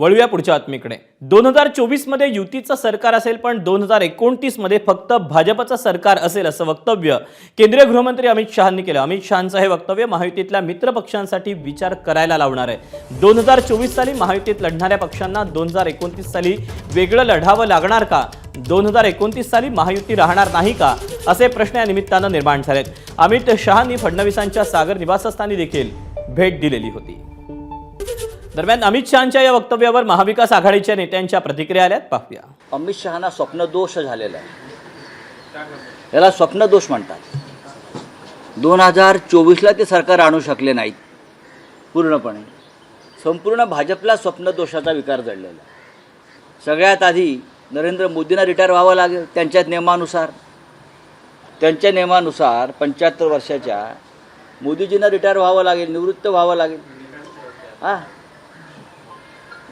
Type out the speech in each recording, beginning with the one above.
वळूया पुढच्या बातमीकडे। 2024 मध्ये युतीचं सरकार असेल, पण 2029 मध्ये फक्त भाजपचं सरकार असेल असं वक्तव्य केंद्रीय गृहमंत्री अमित शहांनी केलं। अमित शहांचं हे वक्तव्य महायुतीतल्या मित्र पक्षांसाठी विचार करायला लावणार आहे। 2024 साली महायुतीत लढणाऱ्या पक्षांना 2029 साली वेगळं लढावं लागणार का? 2029 साली महायुती राहणार नाही का? असे प्रश्न या निमित्तानं निर्माण झालेत। अमित शहांनी फडणवीसांच्या सागर निवासस्थानी देखील भेट दिलेली होती। दरम्यान अमित शहांच्या या वक्तव्यावर महाविकास आघाडीच्या नेत्यांच्या प्रतिक्रिया आल्यात, पाहूया। अमित शहांना स्वप्नदोष झालेला आहे, याला स्वप्नदोष म्हणतात। 2024ला ते सरकार आणू शकले नाहीत पूर्णपणे। संपूर्ण भाजपला स्वप्नदोषाचा विकार जडलेला आहे। सगळ्यात आधी नरेंद्र मोदींना रिटायर व्हावं लागेल त्यांच्या नियमानुसार। 75 वर्षाच्या मोदीजींना रिटायर व्हावं लागेल, निवृत्त व्हावं लागेल।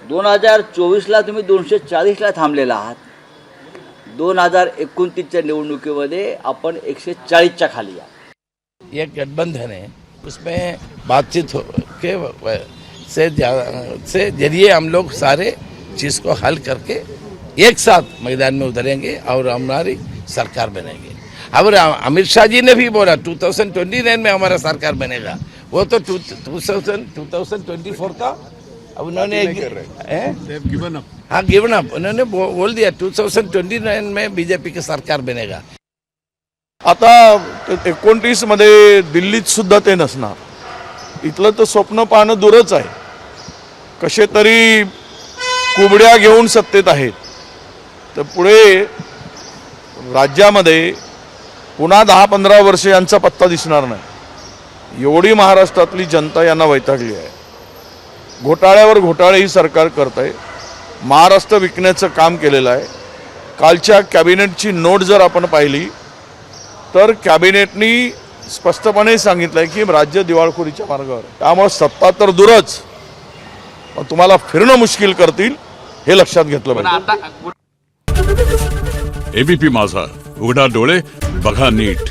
2024ला तुम्ही 240ला थांबलेला आहात। 2029च्या निवडणुकीमध्ये आपण 140च्या खाली आहात। ये गठबंधन है, उसमें बातचीत से जरिए हम लोग सारे चीज़ को हल करके एक साथ मैदान में उतरेंगे और हमारी सरकार बनेगी। और अमित शाह जी ने भी बोला 2029 में हमारा सरकार बनेगा। वो तो 2024 का उन्होंने गिवन अप उन्होंने बोल दिया 2029 में बीजेपी की सरकार बनेगा। आता 29 मध्ये दिल्लीत सुद्धा ते नसणार। इथलं तर स्वप्न पाहणं दूरच आहे। कसे तरी कुबड्या घेऊन सत्तेत आहेत, तर पुढे राज्यामध्ये पुन्हा 10-15 वर्ष यांचा पत्ता दिसणार नाही। एवढी महाराष्ट्रातली जनता यांना वैतागली आहे। घोटाळ्यावर घोटाळे ही सरकार करत आहे। महाराष्ट्र विकण्याचं काम केलेलं आहे। कालच्या कॅबिनेटची नोट जर आपण पाहिली तर कॅबिनेटनी स्पष्टपणे सांगितलंय की राज्य दिवाळखोरीच्या मार्गावर आहे। त्यामुळे सत्ता तर दूरच, पण तुम्हाला फिरणं मुश्किल करतील हे लक्षात घेतलं पाहिजे। एबीपी माझा, उघडा डोळे बघा नीट।